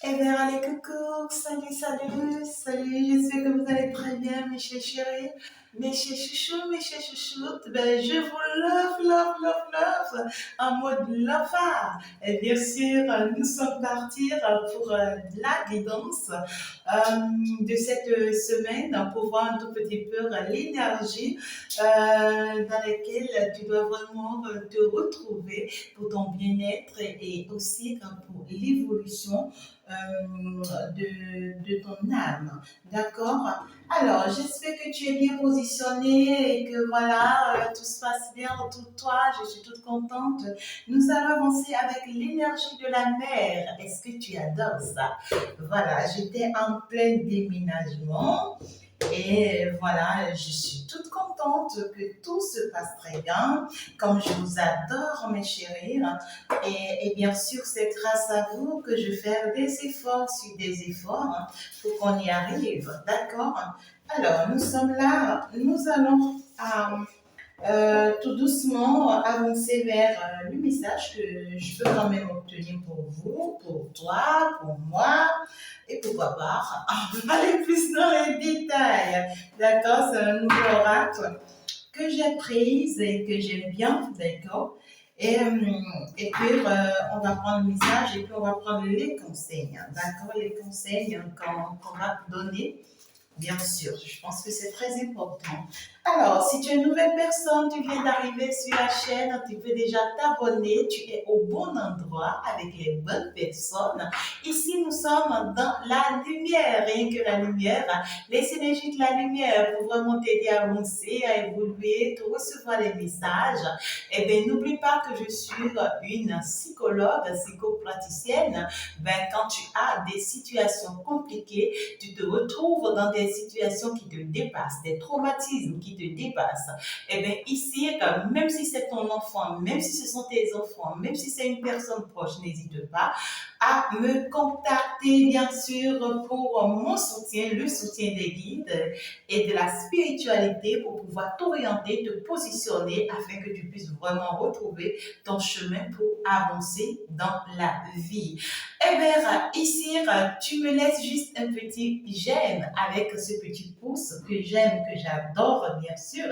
Eh bien, allez, coucou, salut, salut, salut, j'espère que vous allez très bien, mes chers chéris, mes chers chouchous, mes chers chouchoutes. Ben, je vous love, love, love, love, en mode lover. Et bien sûr, nous sommes partis pour la guidance de cette semaine pour voir un tout petit peu l'énergie dans laquelle tu dois vraiment te retrouver pour ton bien-être et aussi pour l'évolution de ton âme. D'accord? Alors, j'espère que tu es bien positionné et que voilà, tout se passe bien autour de toi. Je suis toute contente. Nous allons avancer avec l'énergie de la mer. Est-ce que tu adores ça? Voilà, j'étais en plein déménagement. Et voilà, je suis toute contente que tout se passe très bien, comme je vous adore, mes chéris. Et bien sûr, c'est grâce à vous que je fais des efforts sur des efforts pour qu'on y arrive. D'accord? Alors, nous sommes là, nous allons tout doucement avancer vers le message que je peux quand même obtenir pour vous, pour toi, pour moi, et pourquoi pas aller plus dans les détails. D'accord? C'est un nouveau oracle que j'ai prise et que j'aime bien, d'accord? Et puis, on va prendre le message et puis on va prendre les conseils, d'accord? Les conseils qu'on va donner. Bien sûr, je pense que c'est très important. Alors, si tu es une nouvelle personne, tu viens d'arriver sur la chaîne, tu peux déjà t'abonner, tu es au bon endroit avec les bonnes personnes. Ici, nous sommes dans la lumière, rien que la lumière, les énergies de la lumière pour vraiment t'aider à avancer, à évoluer, de recevoir les messages. Eh bien, n'oublie pas que je suis une psychologue, psychopraticienne. Ben, quand tu as des situations compliquées, tu te retrouves dans des situations qui te dépassent, des traumatismes qui te dépassent. Eh bien, ici, même si c'est ton enfant, même si ce sont tes enfants, même si c'est une personne proche, n'hésite pas à me contacter, bien sûr, pour mon soutien, le soutien des guides et de la spiritualité pour pouvoir t'orienter, te positionner afin que tu puisses vraiment retrouver ton chemin pour avancer dans la vie. Eh bien, ici, tu me laisses juste un petit j'aime avec ce petit pouce que j'aime, que j'adore, bien sûr.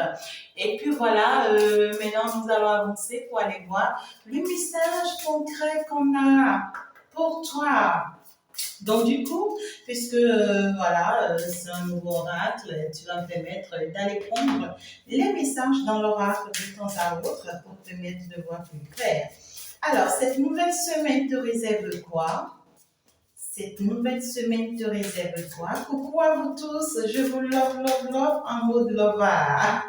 Et puis voilà, maintenant nous allons avancer pour aller voir le message concret qu'on a pour toi. Donc du coup, puisque voilà, c'est un nouveau oracle, tu vas me permettre d'aller prendre les messages dans l'oracle de temps à autre pour te permettre de voir plus clair. Alors, cette nouvelle semaine te réserve quoi? Cette nouvelle semaine te réserve quoi? Coucou à vous tous, je vous love, love, love en mode lover.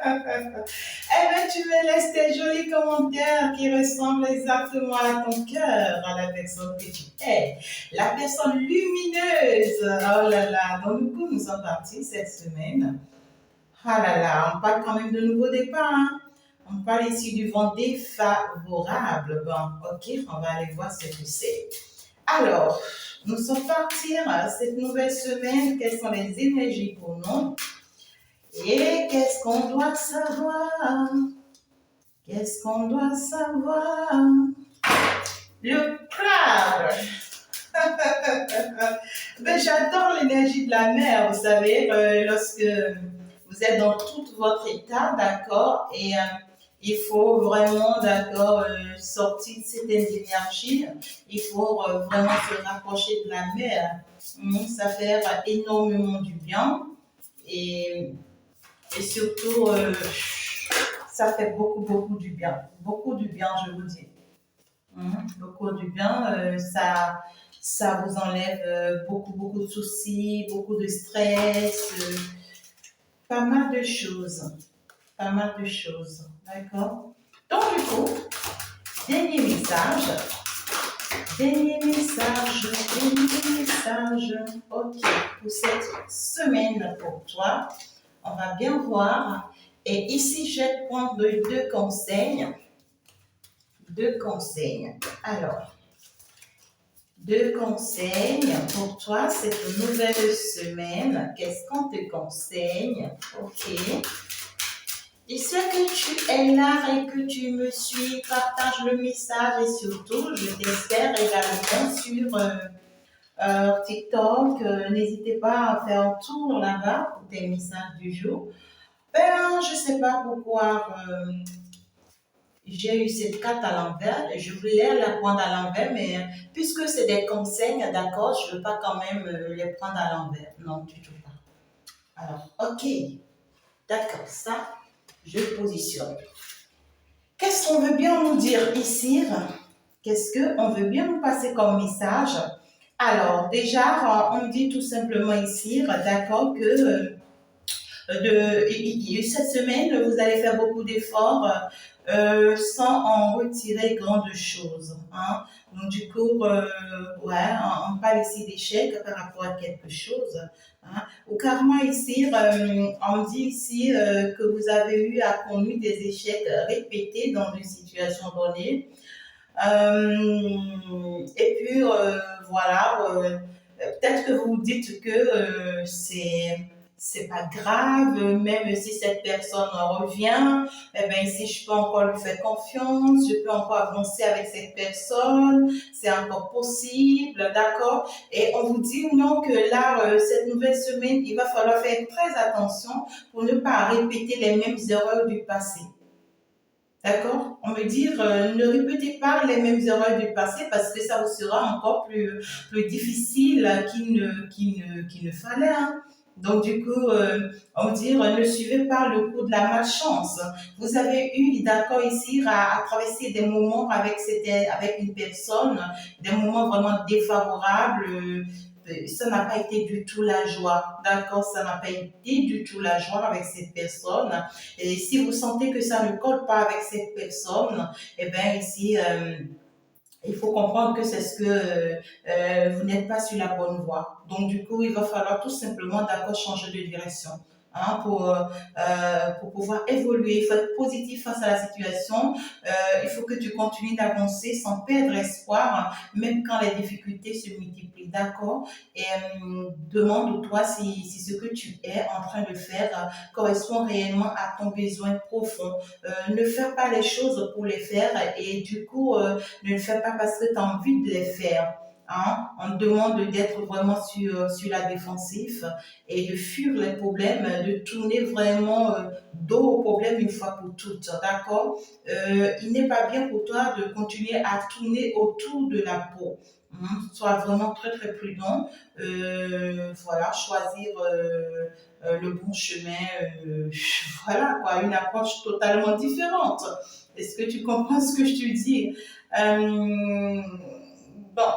Eh bien, tu me laisses tes jolis commentaires qui ressemblent exactement à ton cœur, à la personne que tu es. La personne lumineuse. Oh là là, donc du coup, nous sommes partis cette semaine. Ah là là, on parle quand même de nouveau départ, hein? On parle ici du vent défavorable. Bon, ok, on va aller voir ce que c'est. Alors, nous sommes partis cette nouvelle semaine. Quelles sont les énergies pour nous? Et qu'est-ce qu'on doit savoir? Qu'est-ce qu'on doit savoir? Le crabe. Ben, j'adore l'énergie de la mer, vous savez, lorsque vous êtes dans tout votre état, d'accord, et il faut vraiment, d'accord, sortir de certaines énergies, il faut vraiment se rapprocher de la mer. Ça fait énormément du bien et surtout, ça fait beaucoup, beaucoup du bien, je vous dis. Beaucoup du bien, ça vous enlève beaucoup, beaucoup de soucis, beaucoup de stress, pas mal de choses. Pas mal de choses. D'accord? Donc, du coup, dernier message. Dernier message. Dernier message. OK. Pour cette semaine pour toi, on va bien voir. Et ici, je vais prendre deux conseils. Deux conseils. Alors, deux conseils pour toi cette nouvelle semaine. Qu'est-ce qu'on te conseille? OK. Et ce que tu es là et que tu me suis, partage le message et surtout, je t'espère également sur TikTok. N'hésitez pas à faire un tour là-bas pour tes messages du jour. Ben, je sais pas pourquoi j'ai eu cette carte à l'envers. Je voulais la prendre à l'envers, mais puisque c'est des conseils, d'accord, je ne veux pas quand même les prendre à l'envers. Non, du tout pas. Alors, ok, d'accord, ça, je positionne. Qu'est-ce qu'on veut bien nous dire ici? Qu'est-ce qu'on veut bien nous passer comme message? Alors, déjà, on dit tout simplement ici, d'accord, que cette semaine, vous allez faire beaucoup d'efforts sans en retirer grande chose. Hein. Donc, du coup, ouais, on parle ici d'échec par rapport à quelque chose. Hein. Au karma, ici, on dit ici que vous avez eu à connu des échecs répétés dans une situation donnée. Et puis, voilà, peut-être que vous vous dites que c'est pas grave, même si cette personne revient, eh bien ici je peux encore lui faire confiance, je peux encore avancer avec cette personne, c'est encore possible, d'accord? Et on vous dit non que là, cette nouvelle semaine, il va falloir faire très attention pour ne pas répéter les mêmes erreurs du passé. D'accord? On veut dire, ne répétez pas les mêmes erreurs du passé parce que ça vous sera encore plus difficile qu'il ne fallait. Hein. Donc, du coup, on veut dire, ne suivez pas le cours de la malchance. Vous avez eu, d'accord, ici, à traverser des moments avec une personne, des moments vraiment défavorables. Ça n'a pas été du tout la joie, d'accord? Ça n'a pas été du tout la joie avec cette personne. Et si vous sentez que ça ne colle pas avec cette personne, eh bien ici, il faut comprendre que c'est ce que vous n'êtes pas sur la bonne voie. Donc du coup, il va falloir tout simplement d'accord changer de direction. Hein, pour pouvoir évoluer, il faut être positif face à la situation. Il faut que tu continues d'avancer sans perdre espoir, hein, même quand les difficultés se multiplient. D'accord? Et demande-toi si ce que tu es en train de faire correspond réellement à ton besoin profond. Ne fais pas les choses pour les faire et du coup, ne le fais pas parce que tu as envie de les faire. Hein? On te demande d'être vraiment sur la défensive et de fuir les problèmes, de tourner vraiment dos aux problèmes une fois pour toutes. D'accord? Il n'est pas bien pour toi de continuer à tourner autour de la peau. Sois vraiment très très prudent. Voilà, choisir le bon chemin. Voilà quoi, une approche totalement différente. Est-ce que tu comprends ce que je te dis? Bon,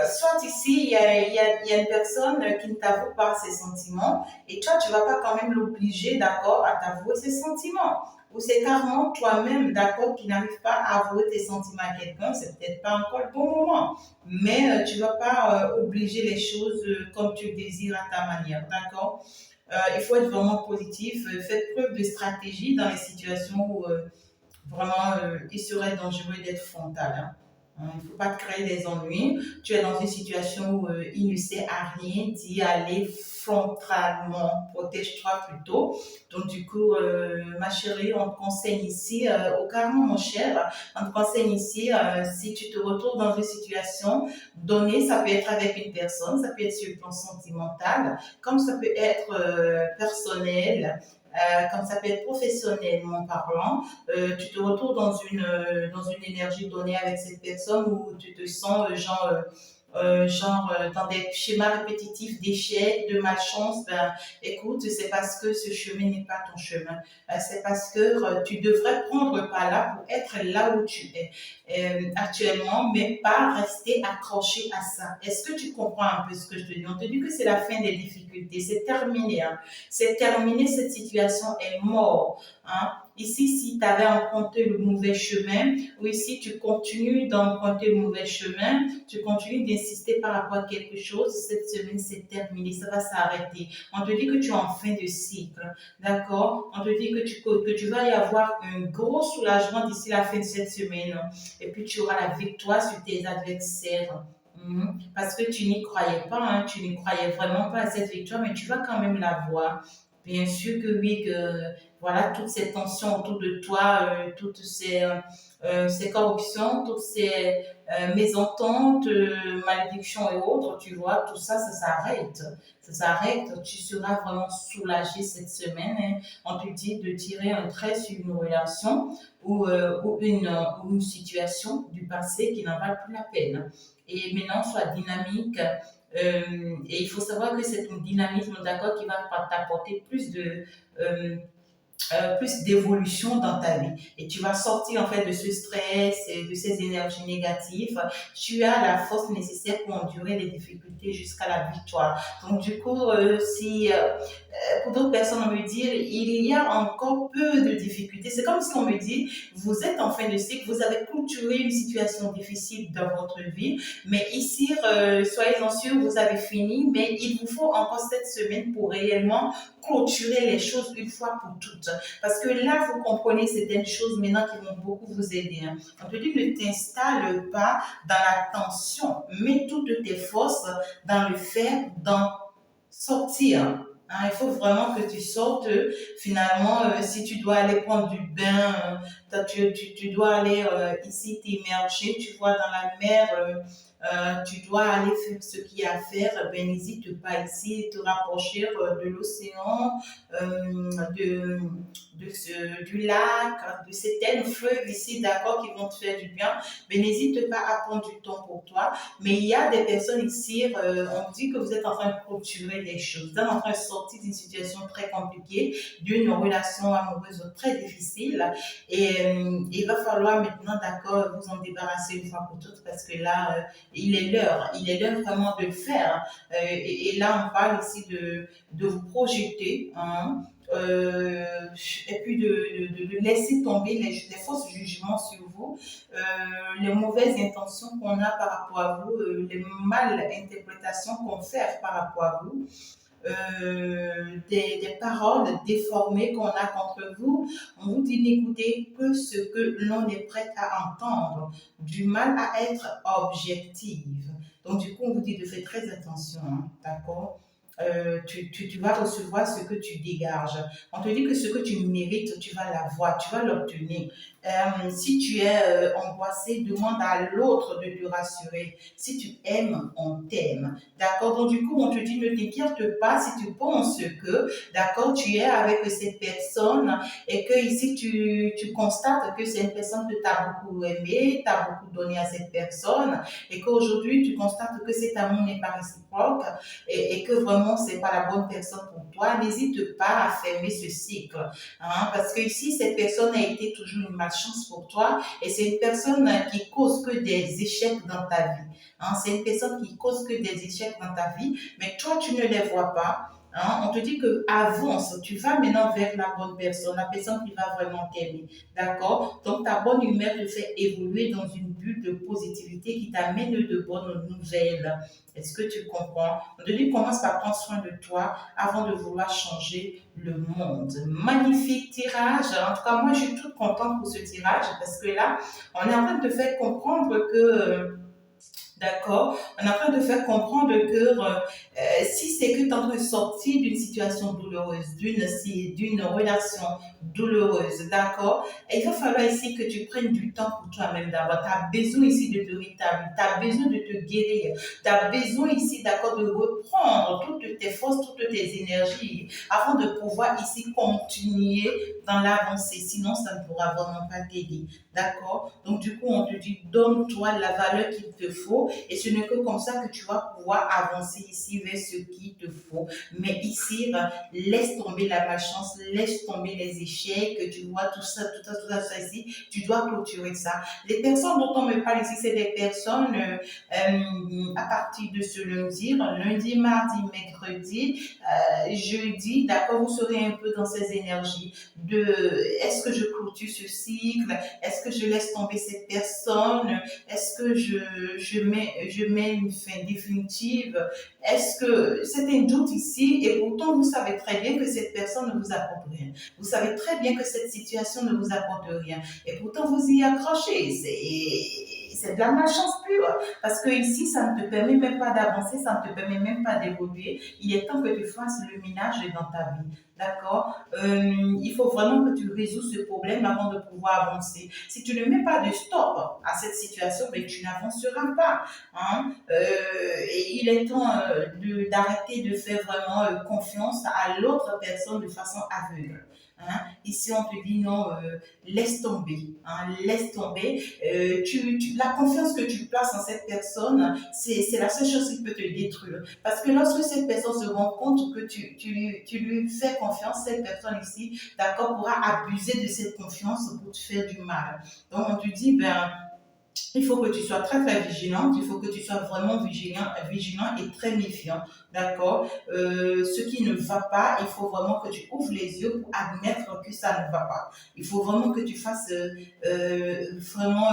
soit ici, il y a une personne qui ne t'avoue pas ses sentiments et toi, tu ne vas pas quand même l'obliger, d'accord, à t'avouer ses sentiments. Ou c'est carrément toi-même, d'accord, qui n'arrive pas à avouer tes sentiments à quelqu'un, c'est peut-être pas encore le bon moment. Mais tu ne vas pas obliger les choses comme tu le désires à ta manière, d'accord? Il faut être vraiment positif, faites preuve de stratégie dans les situations où vraiment, il serait dangereux d'être frontal. Hein. Il ne faut pas te créer des ennuis. Tu es dans une situation où il ne sait à rien d'y aller frontalement. Protège-toi plutôt. Donc, du coup, ma chérie, on te conseille ici, au carrément, mon cher, on te conseille ici, si tu te retrouves dans une situation donnée, ça peut être avec une personne, ça peut être sur le plan sentimental, comme ça peut être personnel, comme ça peut être professionnellement parlant, tu te retrouves dans une énergie donnée avec cette personne où tu te sens dans des schémas répétitifs d'échecs, de malchance, ben, écoute, c'est parce que ce chemin n'est pas ton chemin. C'est parce que tu devrais prendre pas là pour être là où tu es actuellement, mais pas rester accroché à ça. Est-ce que tu comprends un peu ce que je te dis? On te dit que c'est la fin des difficultés, c'est terminé. Hein. C'est terminé, cette situation est morte. Hein. Ici, si tu avais emprunté le mauvais chemin, ou ici tu continues d'emprunter le mauvais chemin, tu continues d'insister par rapport à quelque chose, cette semaine c'est terminé, ça va s'arrêter. On te dit que tu es en fin de cycle, d'accord? On te dit que tu vas y avoir un gros soulagement d'ici la fin de cette semaine, et puis tu auras la victoire sur tes adversaires. Parce que tu n'y croyais pas, hein, tu n'y croyais vraiment pas à cette victoire, mais tu vas quand même la voir. Bien sûr que oui, voilà, toutes ces tensions autour de toi, toutes ces corruptions, toutes ces mésententes, malédictions et autres, tu vois, tout ça, ça s'arrête. Ça s'arrête, tu seras vraiment soulagé cette semaine, hein. On te dit de tirer un trait sur une relation ou une situation du passé qui n'en valent plus la peine. Et maintenant, sois dynamique. Et il faut savoir que c'est un dynamisme, d'accord, qui va t'apporter plus d'évolution dans ta vie. Et tu vas sortir en fait de ce stress et de ces énergies négatives. Tu as la force nécessaire pour endurer les difficultés jusqu'à la victoire. Donc du coup, si pour d'autres personnes, on me dit, il y a encore peu de difficultés. C'est comme si on me dit, vous êtes en fin de cycle, vous avez clôturé une situation difficile dans votre vie, mais ici, soyez-en sûrs, vous avez fini, mais il vous faut encore cette semaine pour réellement clôturer les choses une fois pour toutes. Parce que là, vous comprenez certaines choses maintenant qui vont beaucoup vous aider, hein. On te dit, ne t'installe pas dans la tension, mets toutes tes forces dans le fait d'en sortir. Hein, il faut vraiment que tu sortes. Finalement, si tu dois aller prendre du bain, tu dois aller ici t'immerger, tu vois, dans la mer, tu dois aller faire ce qu'il y a à faire, ben n'hésite pas ici, te rapprocher de l'océan, du lac, de certaines fleuves ici, d'accord, qui vont te faire du bien. Ben n'hésite pas à prendre du temps pour toi. Mais il y a des personnes ici, on dit que vous êtes en train de clôturer des choses, vous êtes en train de sortir d'une situation très compliquée, d'une relation amoureuse très difficile. Et il va falloir maintenant, d'accord, vous en débarrasser une fois pour toutes parce que là, il est l'heure vraiment de le faire. Et là, on parle ici de vous projeter, hein, et puis de laisser tomber les fausses jugements sur vous, les mauvaises intentions qu'on a par rapport à vous, les mal interprétations qu'on fait par rapport à vous, des paroles déformées qu'on a contre vous. On vous dit d'écouter que ce que l'on est prêt à entendre, du mal à être objective. Donc, du coup, on vous dit de faire très attention, hein, d'accord? Tu vas recevoir ce que tu dégages. On te dit que ce que tu mérites, tu vas l'avoir, tu vas l'obtenir. Si tu es angoissé, demande à l'autre de te rassurer. Si tu aimes, on t'aime. D'accord? Donc, du coup, on te dit ne t'inquiète pas si tu penses que, d'accord, tu es avec cette personne et que ici tu constates que c'est une personne que tu as beaucoup aimée, tu as beaucoup donné à cette personne et qu'aujourd'hui tu constates que cet amour n'est pas réciproque et que vraiment c'est pas la bonne personne pour toi, n'hésite pas à fermer ce cycle. Hein, parce que ici, cette personne a été toujours une malchance pour toi et c'est une personne qui cause que des échecs dans ta vie. Hein, c'est une personne qui cause que des échecs dans ta vie, mais toi, tu ne les vois pas. Hein, on te dit que avance, tu vas maintenant vers la bonne personne, la personne qui va vraiment t'aimer. D'accord? Donc, ta bonne humeur te fait évoluer dans une bulle de positivité qui t'amène de bonnes nouvelles. Est-ce que tu comprends? On te dit commence par prendre soin de toi avant de vouloir changer le monde. Magnifique tirage. En tout cas, moi, je suis toute contente pour ce tirage parce que là, on est en train de te faire comprendre que d'accord? On est en train de faire comprendre que si c'est que tu es en train de sortir d'une situation douloureuse, d'une relation douloureuse, d'accord? Il va falloir ici que tu prennes du temps pour toi-même d'abord. Tu as besoin ici de te rétablir, tu as besoin de te guérir, tu as besoin ici, d'accord, de reprendre toutes tes forces, toutes tes énergies avant de pouvoir ici continuer dans l'avancée. Sinon, ça ne pourra vraiment pas t'aider, d'accord? Donc, du coup, on te dit, donne-toi la valeur qu'il te faut et ce n'est que comme ça que tu vas pouvoir avancer ici vers ce qu'il te faut. Mais ici, laisse tomber la malchance, laisse tomber les échecs, tu vois, tout ça ici, tu dois clôturer ça. Les personnes dont on me parle ici, c'est des personnes à partir de ce lundi, mardi, mercredi, jeudi, d'accord, vous serez un peu dans ces énergies de est-ce que je clôture ce cycle, est-ce que je laisse tomber cette personne, est-ce que je mets une fin définitive? Est-ce que c'est un doute ici et pourtant vous savez très bien que cette personne ne vous apporte rien. Vous savez très bien que cette situation ne vous apporte rien et pourtant vous y accrochez. c'est de la malchance pure. Parce que ici, ça ne te permet même pas d'avancer, ça ne te permet même pas d'évoluer. Il est temps que tu fasses le ménage dans ta vie. D'accord. Il faut vraiment que tu résous ce problème avant de pouvoir avancer. Si tu ne mets pas de stop à cette situation, ben, tu n'avanceras pas. Hein. Et il est temps d'arrêter de faire vraiment confiance à l'autre personne de façon aveugle. Hein. Ici, on te dit non, laisse tomber. Hein, laisse tomber. La confiance que tu places en cette personne, c'est la seule chose qui peut te détruire. Parce que lorsque cette personne se rend compte que tu lui fais confiance, cette personne ici, d'accord, pourra abuser de cette confiance pour te faire du mal. Donc, on te dit, ben, il faut que tu sois très très vigilante, il faut que tu sois vraiment vigilant et très méfiant, d'accord. Ce qui ne va pas, il faut vraiment que tu ouvres les yeux pour admettre que ça ne va pas. Il faut vraiment que tu fasses vraiment,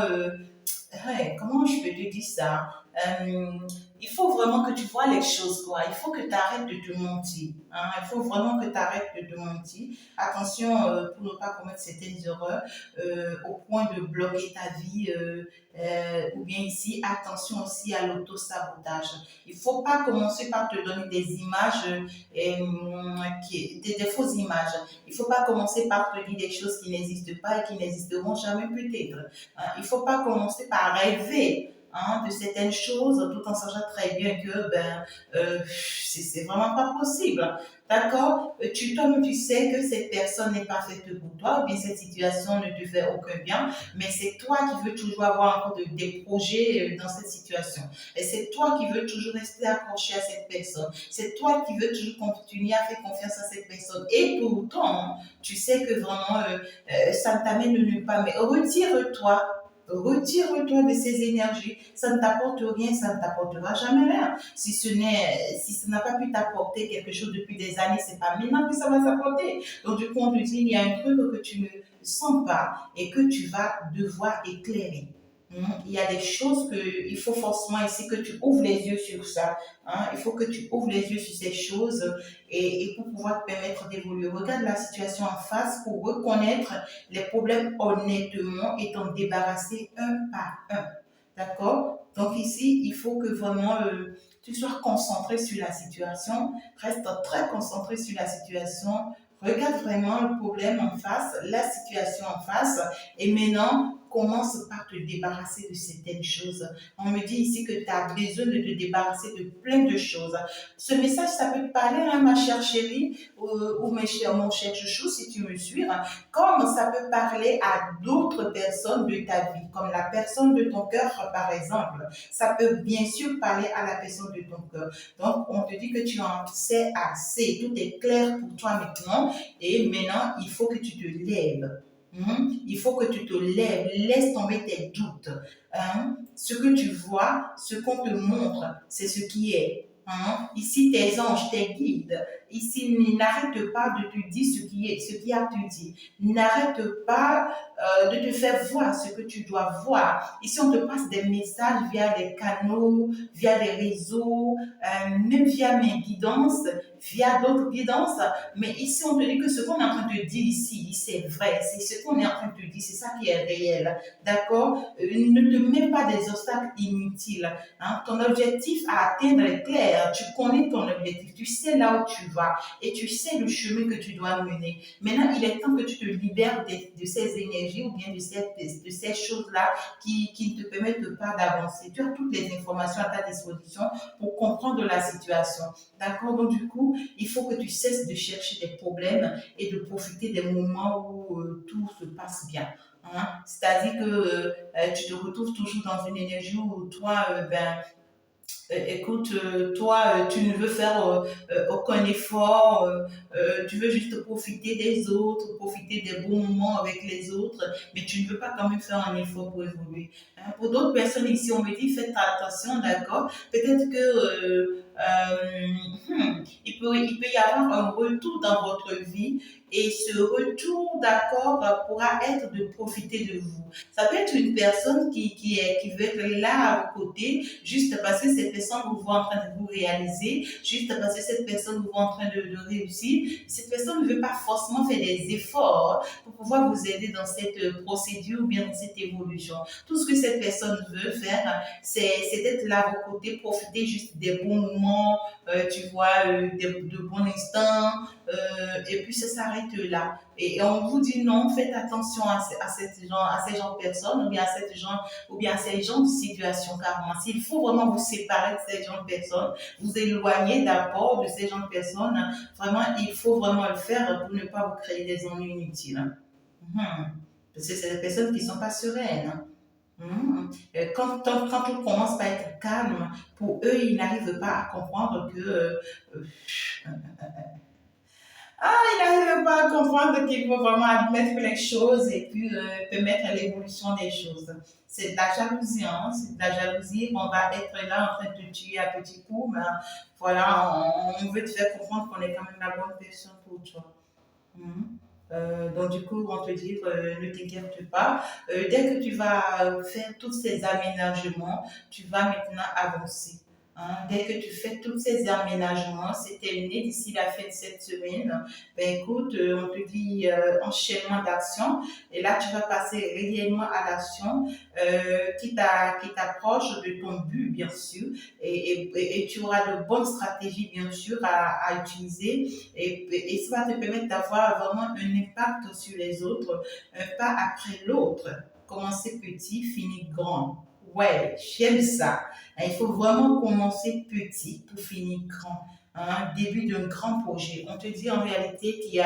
ouais, comment je peux te dire ça. Euh, il faut vraiment que tu vois les choses, quoi. Il faut que tu arrêtes de te mentir. Hein. Il faut vraiment que tu arrêtes de te mentir. Attention pour ne pas commettre certaines erreurs au point de bloquer ta vie. Ou bien ici, attention aussi à l'auto-sabotage. Il ne faut pas commencer par te donner des images, des fausses images. Il ne faut pas commencer par te dire des choses qui n'existent pas et qui n'existeront jamais peut-être. Hein. Il ne faut pas commencer par rêver de certaines choses tout en sachant très bien que c'est vraiment pas possible. D'accord. Toi-même, tu sais que cette personne n'est pas faite pour toi, ou bien cette situation ne te fait aucun bien, mais c'est toi qui veux toujours avoir encore des projets dans cette situation. Et c'est toi qui veux toujours rester accroché à cette personne. C'est toi qui veux toujours continuer à faire confiance à cette personne. Et pourtant, tu sais que vraiment, ça t'amène nulle part. Mais retire-toi. Retire-toi de ces énergies. Ça ne t'apporte rien, ça ne t'apportera jamais rien. Si ça n'a pas pu t'apporter quelque chose depuis des années, c'est pas maintenant que ça va s'apporter. Donc, du coup, on te dit, il y a un truc que tu ne sens pas et que tu vas devoir éclairer. Il y a des choses il faut forcément ici que tu ouvres les yeux sur ça. Hein. Il faut que tu ouvres les yeux sur ces choses et pour pouvoir te permettre d'évoluer. Regarde la situation en face pour reconnaître les problèmes honnêtement et t'en débarrasser un par un. D'accord. Donc ici, il faut que vraiment tu sois concentré sur la situation, reste très concentré sur la situation, regarde vraiment le problème en face, la situation en face, et maintenant, commence par te débarrasser de certaines choses. On me dit ici que tu as besoin de te débarrasser de plein de choses. Ce message, ça peut te parler, hein, ma chère chérie, ou mon cher chouchou, si tu me suis, hein, comme ça peut parler à d'autres personnes de ta vie, comme la personne de ton cœur, par exemple. Ça peut bien sûr parler à la personne de ton cœur. Donc, on te dit que tu en sais assez. Tout est clair pour toi maintenant. Et maintenant, il faut que tu te lèves. Il faut que tu te lèves, laisse tomber tes doutes. Hein. Ce que tu vois, ce qu'on te montre, c'est ce qui est. Hein. Ici, tes anges, tes guides, ici, n'arrête pas de te dire ce qui est, ce qui a te dit. N'arrête pas de te faire voir ce que tu dois voir. Ici, on te passe des messages via les canaux, via les réseaux, même via mes guidances, via d'autres guidances. Mais ici, on te dit que ce qu'on est en train de te dire ici, c'est vrai. C'est ce qu'on est en train de te dire, c'est ça qui est réel. D'accord. Ne te mets pas des obstacles inutiles. Hein. Ton objectif à atteindre est clair. Tu connais ton objectif. Tu sais là où tu vas et tu sais le chemin que tu dois mener. Maintenant, il est temps que tu te libères de ces énergies ou bien de ces choses-là qui ne te permettent pas d'avancer. Tu as toutes les informations à ta disposition pour comprendre la situation. D'accord. Donc, du coup, il faut que tu cesses de chercher des problèmes et de profiter des moments où tout se passe bien. Hein. C'est-à-dire que tu te retrouves toujours dans une énergie où toi, écoute, toi, tu ne veux faire aucun effort, tu veux juste profiter des autres, profiter des bons moments avec les autres, mais tu ne veux pas quand même faire un effort pour évoluer. Hein. Pour d'autres personnes ici, on me dit, faites attention, d'accord? Peut-être que il peut y avoir un retour dans votre vie et ce retour, d'accord, pourra être de profiter de vous. Ça peut être une personne qui veut être là à vos côtés juste parce que cette personne vous voit en train de vous réaliser, juste parce que cette personne vous voit en train de réussir, cette personne ne veut pas forcément faire des efforts pour pouvoir vous aider dans cette procédure ou bien dans cette évolution. Tout ce que cette personne veut faire, c'est d'être là à vos côtés, profiter juste des bons moments, tu vois, de bons instants, et puis ça s'arrête là. Et on vous dit non, faites attention à ces gens de personnes, ou bien à cette genre, ou bien à ces gens de situation carrément. S'il faut vraiment vous séparer de ces gens de personnes, vous éloigner d'abord de ces gens de personnes, vraiment, il faut vraiment le faire pour ne pas vous créer des ennuis inutiles. Mhm. Parce que c'est des personnes qui ne sont pas sereines. Quand tout commence par être calme, pour eux, ils n'arrivent pas à comprendre que il n'arrive pas à comprendre qu'il faut vraiment admettre les choses et puis permettre l'évolution des choses. C'est de la jalousie, hein? C'est de la jalousie. On va être là en train de te tuer à petits coups, mais voilà, on veut te faire comprendre qu'on est quand même la bonne personne pour toi. Mhm. Donc du coup, on te dit, ne t'inquiète pas. Dès que tu vas faire tous ces aménagements, tu vas maintenant avancer. Hein. Dès que tu fais tous ces aménagements, c'est terminé d'ici la fin de cette semaine. Ben écoute, on te dit enchaînement d'action. Et là, tu vas passer réellement à l'action qui t'approche de ton but, bien sûr. Et tu auras de bonnes stratégies, bien sûr, à utiliser et ça va te permettre d'avoir vraiment un impact sur les autres, un pas après l'autre. Commencer petit, finir grand. Ouais, j'aime ça. Il faut vraiment commencer petit pour finir grand. Hein, début d'un grand projet. On te dit en réalité qu'il y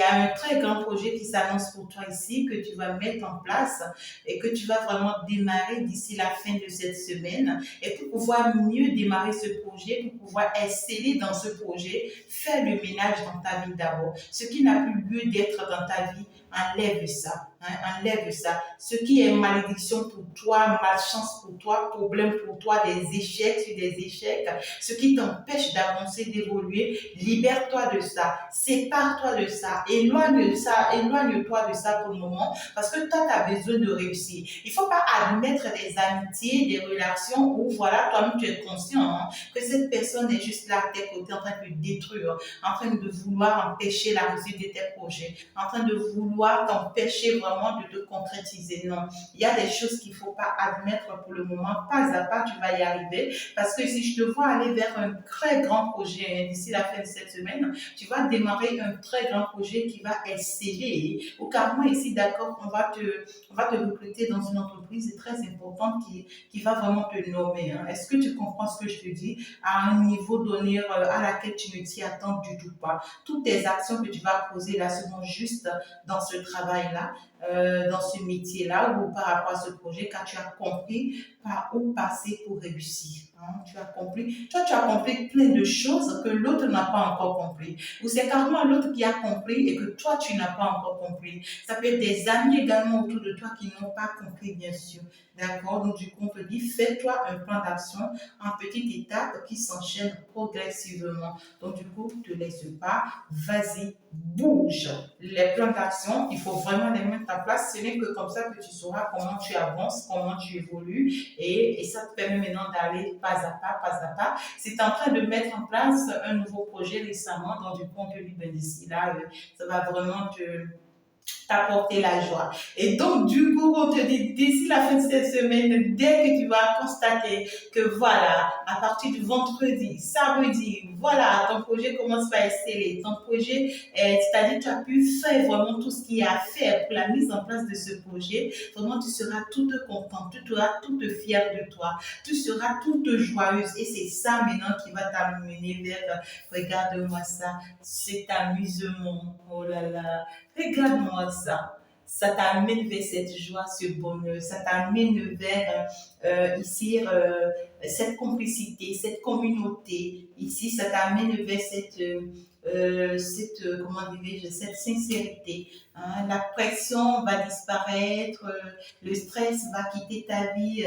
a un très grand projet qui s'annonce pour toi ici, que tu vas mettre en place et que tu vas vraiment démarrer d'ici la fin de cette semaine. Et pour pouvoir mieux démarrer ce projet, pour pouvoir exceller dans ce projet, fais le ménage dans ta vie d'abord. Ce qui n'a plus lieu d'être dans ta vie, enlève ça. Hein, enlève ça. Ce qui est malédiction pour toi, malchance pour toi, problème pour toi, des échecs sur des échecs, ce qui t'empêche d'avancer, d'évoluer, libère-toi de ça, sépare-toi de ça, éloigne-toi de ça pour le moment, parce que toi, tu as besoin de réussir. Il ne faut pas admettre des amitiés, des relations où, voilà, toi-même, tu es conscient hein, que cette personne est juste là à tes côtés, en train de te détruire, en train de vouloir empêcher la réussite de tes projets, en train de vouloir t'empêcher vraiment de te concrétiser. Non, il y a des choses qu'il ne faut pas admettre pour le moment. Pas à pas, tu vas y arriver. Parce que si je te vois aller vers un très grand projet d'ici la fin de cette semaine, tu vas démarrer un très grand projet qui va exceller. Ou carrément ici, d'accord, on va te recruter dans une entreprise très importante qui va vraiment te nommer. Hein. Est-ce que tu comprends ce que je te dis? À un niveau donné à laquelle tu ne t'y attends du tout pas. Toutes tes actions que tu vas poser là seront juste dans ce travail-là, dans ce métier-là ou par rapport à ce projet, car tu as compris par où passer pour réussir. Hein. Tu as compris, toi tu as compris plein de choses que l'autre n'a pas encore compris. Ou c'est carrément l'autre qui a compris et que toi tu n'as pas encore compris. Ça peut être des amis également autour de toi qui n'ont pas compris, bien sûr. D'accord? Donc du coup, on te dit, fais-toi un plan d'action en petites étapes qui s'enchaînent progressivement. Donc du coup, ne te laisse pas, vas-y, bouge. Les plans d'action, il faut vraiment les mettre en place. Ce n'est que comme ça que tu sauras comment tu avances, comment tu évolues et ça te permet maintenant d'aller pas à pas, pas à pas. Si tu es en train de mettre en place un nouveau projet récemment, donc du coup, on te dit, ben, d'ici là, ça va vraiment t'apporter la joie. Et donc, du coup, on te dit, d'ici la fin de cette semaine, dès que tu vas constater que voilà, à partir du vendredi, samedi, voilà, ton projet commence à exceller, ton projet, c'est-à-dire tu as pu faire vraiment tout ce qu'il y a à faire pour la mise en place de ce projet, vraiment tu seras toute contente, tu seras toute fière de toi, tu seras toute joyeuse et c'est ça maintenant qui va t'amener vers, regarde-moi ça, cet amusement, oh là là, regarde-moi ça. Ça t'amène vers cette joie, ce bonheur. Ça t'amène vers ici cette complicité, cette communauté. Ici, ça t'amène vers comment dirais-je, cette sincérité. Hein. La pression va disparaître, le stress va quitter ta vie.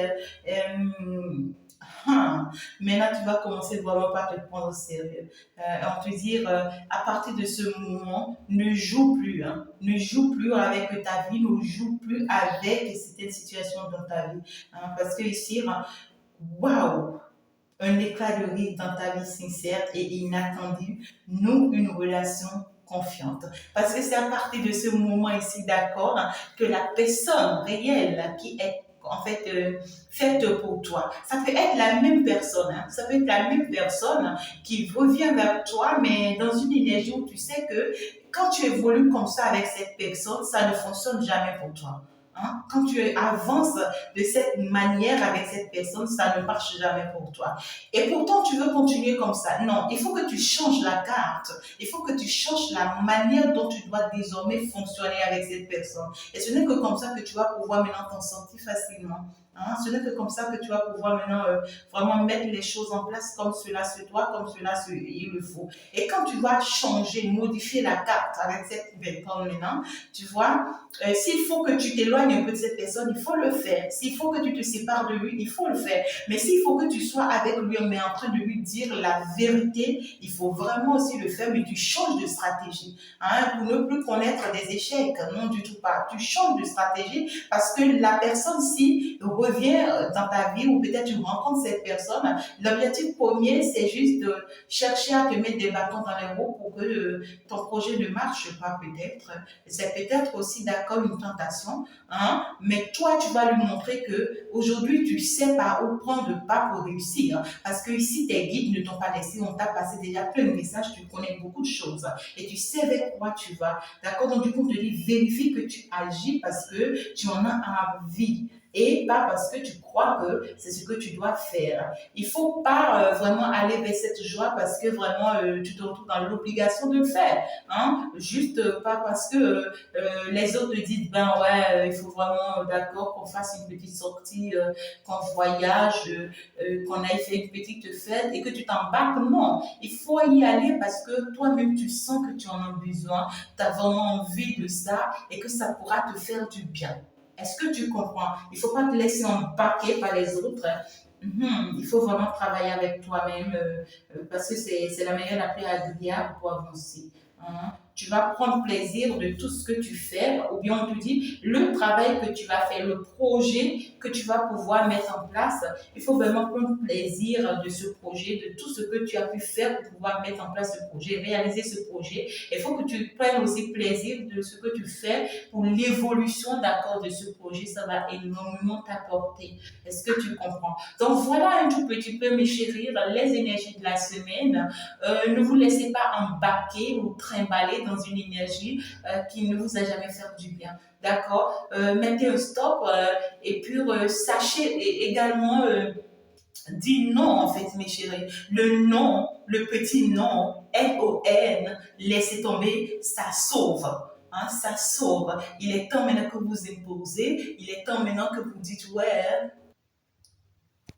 Maintenant, tu vas commencer vraiment par te prendre au sérieux. On te dire, à partir de ce moment, ne joue plus. Hein. Ne joue plus avec ta vie, ne joue plus avec certaines situations dans ta vie. Hein, parce que ici, waouh! un éclat de rire dans ta vie sincère et inattendue, noue une relation confiante. Parce que c'est à partir de ce moment ici, d'accord, que la personne réelle qui est en fait faite pour toi. Ça peut être la même personne, hein. Ça peut être la même personne qui revient vers toi, mais dans une énergie où tu sais que quand tu évolues comme ça avec cette personne, ça ne fonctionne jamais pour toi. Hein? Quand tu avances de cette manière avec cette personne, ça ne marche jamais pour toi. Et pourtant, tu veux continuer comme ça. Non, il faut que tu changes la carte. Il faut que tu changes la manière dont tu dois désormais fonctionner avec cette personne. Et ce n'est que comme ça que tu vas pouvoir maintenant t'en sortir facilement. Hein? Ce n'est que comme ça que tu vas pouvoir maintenant vraiment mettre les choses en place comme cela se doit, comme cela il le faut. Et quand tu vas changer, modifier la carte avec cette personne maintenant, tu vois, s'il faut que tu t'éloignes un peu de cette personne, il faut le faire. S'il faut que tu te sépares de lui, il faut le faire. Mais s'il faut que tu sois avec lui, mais en train de lui dire la vérité, il faut vraiment aussi le faire, mais tu changes de stratégie. Hein, pour ne plus connaître des échecs, non du tout pas. Tu changes de stratégie parce que la personne, si revient dans ta vie ou peut-être tu rencontres cette personne, l'objectif premier, c'est juste de chercher à te mettre des bâtons dans les roues pour que ton projet ne marche pas peut-être. C'est peut-être aussi d'accord une tentation, hein, mais toi, tu vas lui montrer que aujourd'hui, tu sais par où prendre le pas pour réussir. Parce que ici, tes guides ne t'ont pas laissé, on t'a passé déjà plein de messages, tu connais beaucoup de choses et tu sais avec quoi tu vas. D'accord? Donc, du coup, on te dit, vérifie que tu agis parce que tu en as envie et pas parce que tu crois que c'est ce que tu dois faire. Il ne faut pas vraiment aller vers cette joie parce que vraiment tu te retrouves dans l'obligation de le faire. Hein? Juste pas parce que les autres te disent, ben ouais, il faut vraiment, d'accord, qu'on fasse une petite sortie, qu'on voyage, qu'on aille faire une petite fête et que tu t'embarques. Non, il faut y aller parce que toi-même, tu sens que tu en as besoin, tu as vraiment envie de ça et que ça pourra te faire du bien. Est-ce que tu comprends? Il ne faut pas te laisser embarquer par les autres. Il faut vraiment travailler avec toi-même parce que c'est la manière la plus agréable pour avancer. Hein. Tu vas prendre plaisir de tout ce que tu fais, ou bien on te dit le travail que tu vas faire, le projet que tu vas pouvoir mettre en place. Il faut vraiment prendre plaisir de ce projet, de tout ce que tu as pu faire pour pouvoir mettre en place ce projet, réaliser ce projet. Il faut que tu prennes aussi plaisir de ce que tu fais pour l'évolution d'accord de ce projet. Ça va énormément t'apporter. Est-ce que tu comprends? Donc voilà un tout petit peu, mes chéris, les énergies de la semaine. Ne vous laissez pas embarquer ou trimballer dans une énergie qui ne vous a jamais fait du bien. D'accord. Mettez un stop et puis sachez également dire non, en fait, mes chéris. Le non, le petit non, N-O-N, laissez tomber, ça sauve. Hein, ça sauve. Il est temps maintenant que vous imposez. Il est temps maintenant que vous dites, ouais,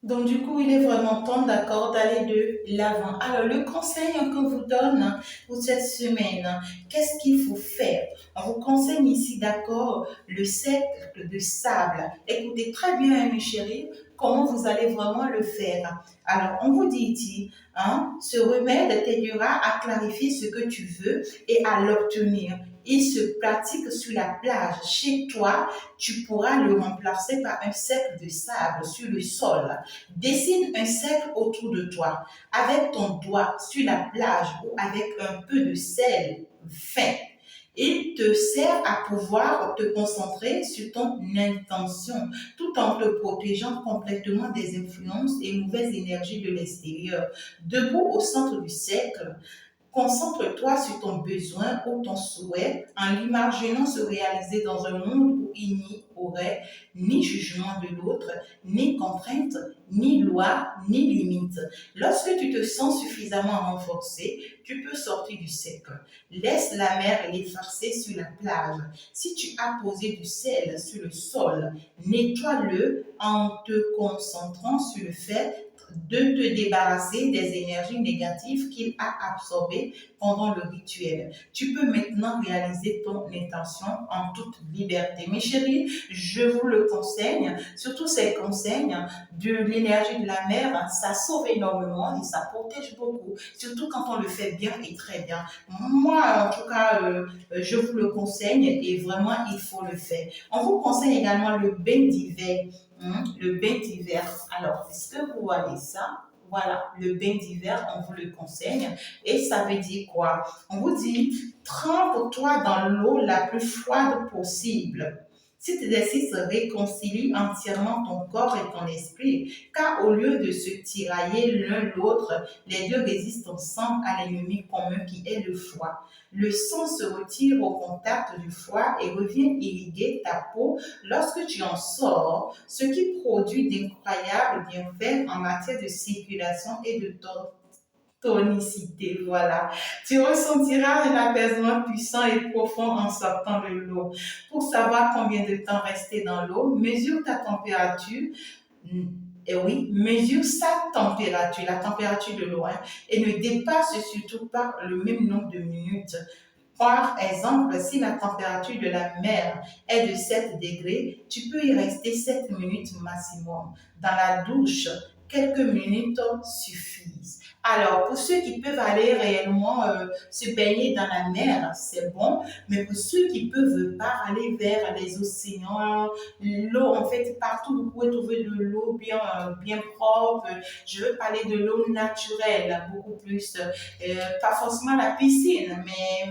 donc, du coup, il est vraiment temps, d'accord, d'aller de l'avant. Alors, le conseil qu'on vous donne pour cette semaine, qu'est-ce qu'il faut faire? On vous conseille ici, d'accord, le cercle de sable. Écoutez très bien, mes chéris, comment vous allez vraiment le faire. Alors, on vous dit ici, hein, ce remède t'aidera à clarifier ce que tu veux et à l'obtenir. Il se pratique sur la plage. Chez toi, tu pourras le remplacer par un cercle de sable sur le sol. Dessine un cercle autour de toi avec ton doigt sur la plage ou avec un peu de sel fin. Il te sert à pouvoir te concentrer sur ton intention tout en te protégeant complètement des influences et mauvaises énergies de l'extérieur. Debout au centre du cercle, concentre-toi sur ton besoin ou ton souhait en l'imaginant se réaliser dans un monde où il n'y aurait ni jugement de l'autre, ni contrainte, ni loi, ni limite. Lorsque tu te sens suffisamment renforcé, tu peux sortir du cercle. Laisse la mer l'effacer sur la plage. Si tu as posé du sel sur le sol, nettoie-le en te concentrant sur le fait de te débarrasser des énergies négatives qu'il a absorbées pendant le rituel. Tu peux maintenant réaliser ton intention en toute liberté. Mes chéris, je vous le conseille, surtout ces conseils de l'énergie de la mer, ça sauve énormément et ça protège beaucoup, surtout quand on le fait bien et très bien. Moi, en tout cas, je vous le conseille et vraiment, il faut le faire. On vous conseille également le bain d'hiver. Le bain d'hiver. Alors, est-ce que vous voyez ça? voilà, le bain d'hiver, on vous le conseille. Et ça veut dire quoi? On vous dit, trempe-toi dans l'eau la plus froide possible. Cet exercice réconcilie entièrement ton corps et ton esprit, car au lieu de se tirailler l'un l'autre, les deux résistent ensemble à l'ennemi commun qui est le froid. Le sang se retire au contact du froid et revient irriguer ta peau lorsque tu en sors, ce qui produit d'incroyables bienfaits en matière de circulation et de tonicité. Voilà. Tu ressentiras un apaisement puissant et profond en sortant de l'eau. Pour savoir combien de temps rester dans l'eau, mesure ta température. Et oui, mesure sa température, la température de l'eau, hein, et ne dépasse surtout pas le même nombre de minutes. Par exemple, si la température de la mer est de 7 degrés, tu peux y rester 7 minutes maximum. Dans la douche, quelques minutes suffisent. Alors, pour ceux qui peuvent aller réellement se baigner dans la mer, c'est bon, mais pour ceux qui ne peuvent pas aller vers les océans, l'eau, en fait, partout vous pouvez trouver de l'eau bien propre. Je veux parler de l'eau naturelle, beaucoup plus, pas forcément la piscine,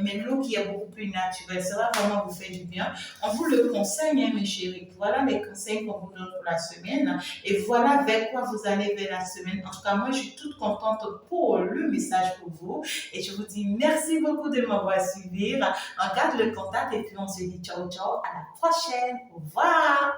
mais l'eau qui est beaucoup plus naturelle. Ça va vraiment vous faire du bien. On vous le conseille, hein, mes chéris. Voilà les conseils qu'on vous donne pour la semaine. Et voilà vers quoi vous allez vers la semaine. En tout cas, moi, je suis toute contente pour le message pour vous. Et je vous dis merci beaucoup de m'avoir suivi. On garde le contact et puis on se dit ciao, ciao. À la prochaine. Au revoir.